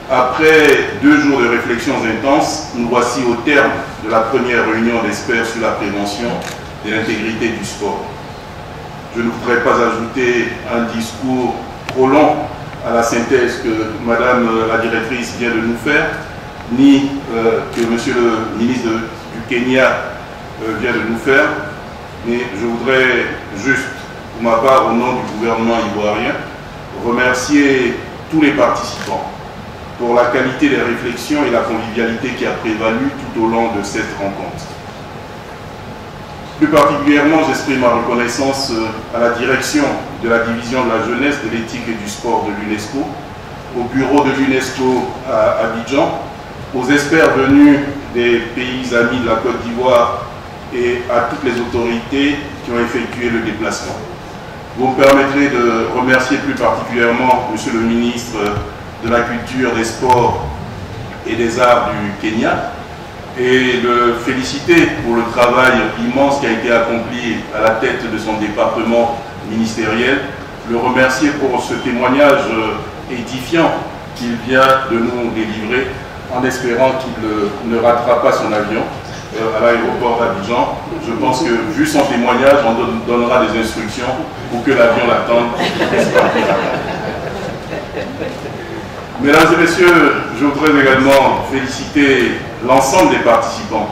Après 2 jours de réflexions intenses, nous voici au terme de la première réunion d'experts sur la prévention de l'intégrité du sport. Je ne voudrais pas ajouter un discours trop long à la synthèse que Madame la directrice vient de nous faire, ni que Monsieur le ministre du Kenya vient de nous faire, mais je voudrais juste, pour ma part, au nom du gouvernement ivoirien, remercier tous les participants pour la qualité des réflexions et la convivialité qui a prévalu tout au long de cette rencontre. Plus particulièrement, j'exprime ma reconnaissance à la direction de la division de la jeunesse, de l'éthique et du sport de l'UNESCO, au bureau de l'UNESCO à Abidjan, aux experts venus des pays amis de la Côte d'Ivoire et à toutes les autorités qui ont effectué le déplacement. Vous me permettrez de remercier plus particulièrement Monsieur le ministre de la Culture, des Sports et des Arts du Kenya et le féliciter pour le travail immense qui a été accompli à la tête de son département ministériel, le remercier pour ce témoignage édifiant qu'il vient de nous délivrer en espérant qu'il ne ratera pas son avion à l'aéroport d'Abidjan. Je pense que vu son témoignage, on donnera des instructions pour que l'avion l'attende. Mesdames et messieurs, je voudrais également féliciter l'ensemble des participants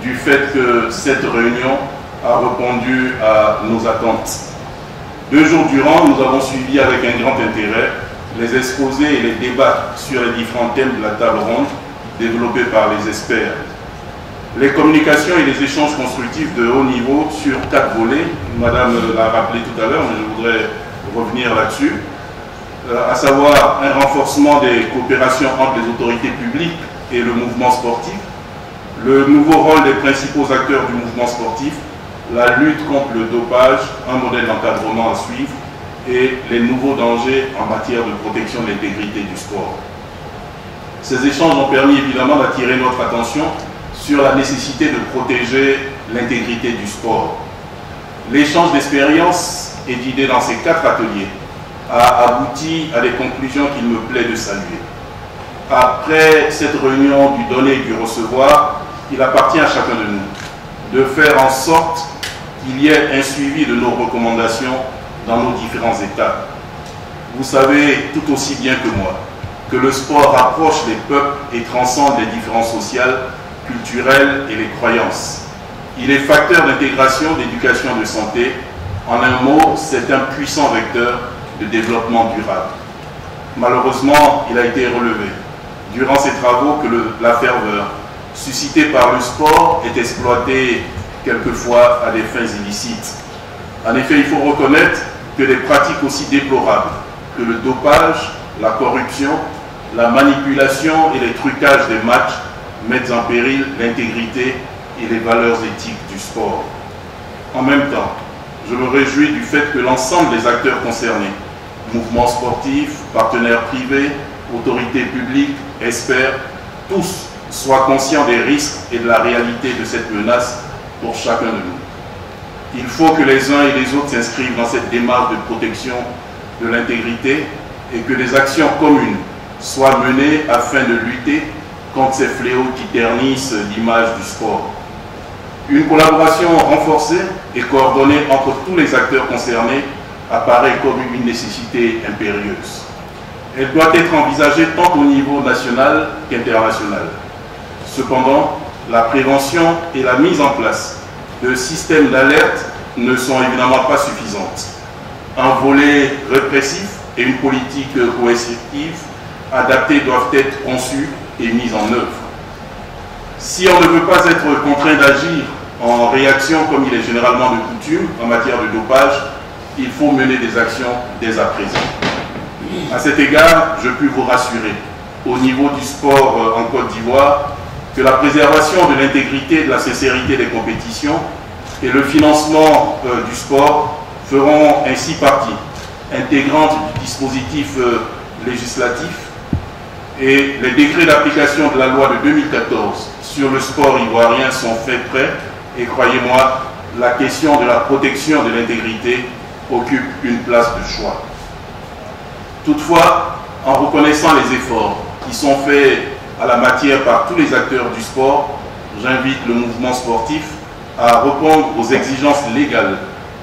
du fait que cette réunion a répondu à nos attentes. 2 jours durant, nous avons suivi avec un grand intérêt les exposés et les débats sur les différents thèmes de la table ronde développés par les experts. Les communications et les échanges constructifs de haut niveau sur 4 volets, Madame l'a rappelé tout à l'heure, mais je voudrais revenir là-dessus, à savoir un renforcement des coopérations entre les autorités publiques et le mouvement sportif, le nouveau rôle des principaux acteurs du mouvement sportif, la lutte contre le dopage, un modèle d'encadrement à suivre et les nouveaux dangers en matière de protection de l'intégrité du sport. Ces échanges ont permis évidemment d'attirer notre attention sur la nécessité de protéger l'intégrité du sport. L'échange d'expériences et d'idées dans ces 4 ateliers a abouti à des conclusions qu'il me plaît de saluer. Après cette réunion du donner et du recevoir, il appartient à chacun de nous de faire en sorte qu'il y ait un suivi de nos recommandations dans nos différents états. Vous savez tout aussi bien que moi que le sport rapproche les peuples et transcende les différences sociales, culturelles et les croyances. Il est facteur d'intégration, d'éducation, de santé. En un mot, c'est un puissant vecteur de développement durable. Malheureusement, il a été relevé durant ces travaux que la ferveur suscitée par le sport est exploitée quelquefois à des fins illicites. En effet, il faut reconnaître que des pratiques aussi déplorables que le dopage, la corruption, la manipulation et les trucages des matchs mettent en péril l'intégrité et les valeurs éthiques du sport. En même temps, je me réjouis du fait que l'ensemble des acteurs concernés, mouvements sportifs, partenaires privés, autorités publiques, experts, tous soient conscients des risques et de la réalité de cette menace pour chacun de nous. Il faut que les uns et les autres s'inscrivent dans cette démarche de protection de l'intégrité et que des actions communes soient menées afin de lutter contre ces fléaux qui ternissent l'image du sport. Une collaboration renforcée et coordonnée entre tous les acteurs concernés apparaît comme une nécessité impérieuse. Elle doit être envisagée tant au niveau national qu'international. Cependant, la prévention et la mise en place de systèmes d'alerte ne sont évidemment pas suffisantes. Un volet répressif et une politique coercitive adaptées doivent être conçues et mises en œuvre. Si on ne veut pas être contraint d'agir en réaction comme il est généralement de coutume en matière de dopage, il faut mener des actions dès à présent. À cet égard, je puis vous rassurer, au niveau du sport en Côte d'Ivoire, que la préservation de l'intégrité et de la sincérité des compétitions et le financement du sport feront ainsi partie intégrante du dispositif législatif, et les décrets d'application de la loi de 2014 sur le sport ivoirien sont faits prêts, et croyez-moi, la question de la protection de l'intégrité occupe une place de choix. Toutefois, en reconnaissant les efforts qui sont faits à la matière par tous les acteurs du sport, j'invite le mouvement sportif à répondre aux exigences légales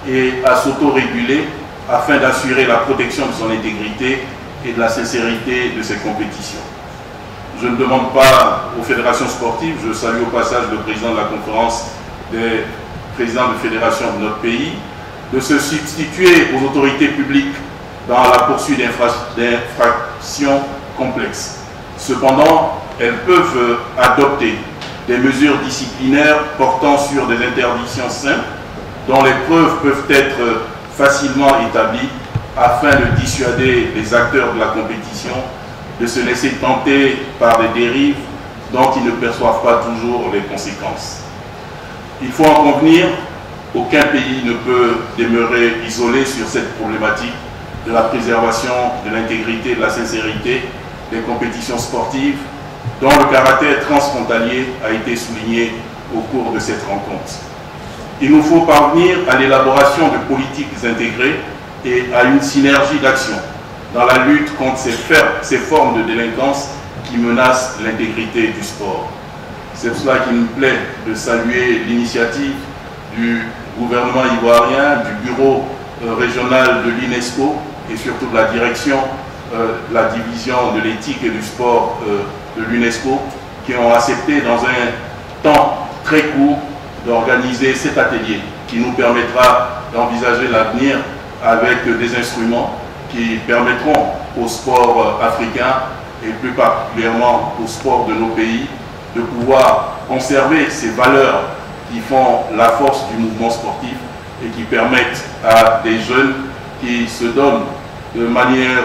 et à s'autoréguler afin d'assurer la protection de son intégrité et de la sincérité de ses compétitions. Je ne demande pas aux fédérations sportives, je salue au passage le président de la conférence des présidents de fédérations de notre pays, de se substituer aux autorités publiques dans la poursuite d'infractions complexes. Cependant, elles peuvent adopter des mesures disciplinaires portant sur des interdictions simples dont les preuves peuvent être facilement établies afin de dissuader les acteurs de la compétition de se laisser tenter par des dérives dont ils ne perçoivent pas toujours les conséquences. Il faut en convenir, aucun pays ne peut demeurer isolé sur cette problématique de la préservation de l'intégrité et de la sincérité des compétitions sportives, dont le caractère transfrontalier a été souligné au cours de cette rencontre. Il nous faut parvenir à l'élaboration de politiques intégrées et à une synergie d'action dans la lutte contre ces formes de délinquance qui menacent l'intégrité du sport. C'est pour cela qu'il me plaît de saluer l'initiative du gouvernement ivoirien, du bureau régional de l'UNESCO et surtout de la direction de la division de l'éthique et du sport de l'UNESCO qui ont accepté dans un temps très court d'organiser cet atelier qui nous permettra d'envisager l'avenir avec des instruments qui permettront au sport africain et plus particulièrement au sport de nos pays de pouvoir conserver ces valeurs qui font la force du mouvement sportif et qui permettent à des jeunes qui se donnent de manière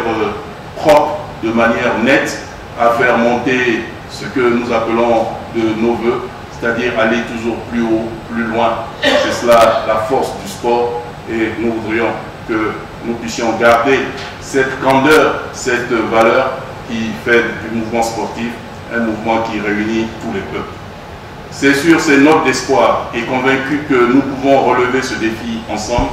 propre, de manière nette, à faire monter ce que nous appelons de nos voeux, c'est-à-dire aller toujours plus haut, plus loin. C'est cela la force du sport et nous voudrions que nous puissions garder cette grandeur, cette valeur qui fait du mouvement sportif un mouvement qui réunit tous les peuples. C'est sur ces notes d'espoir et convaincu que nous pouvons relever ce défi ensemble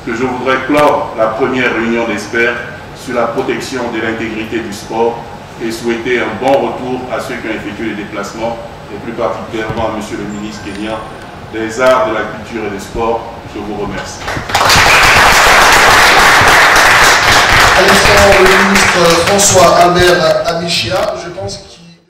que je voudrais clore la première réunion d'experts sur la protection de l'intégrité du sport et souhaiter un bon retour à ceux qui ont effectué les déplacements et plus particulièrement à Monsieur le ministre kenyan des Arts, de la Culture et des Sports. Je vous remercie. À l'instant, le ministre François Albert Amichia.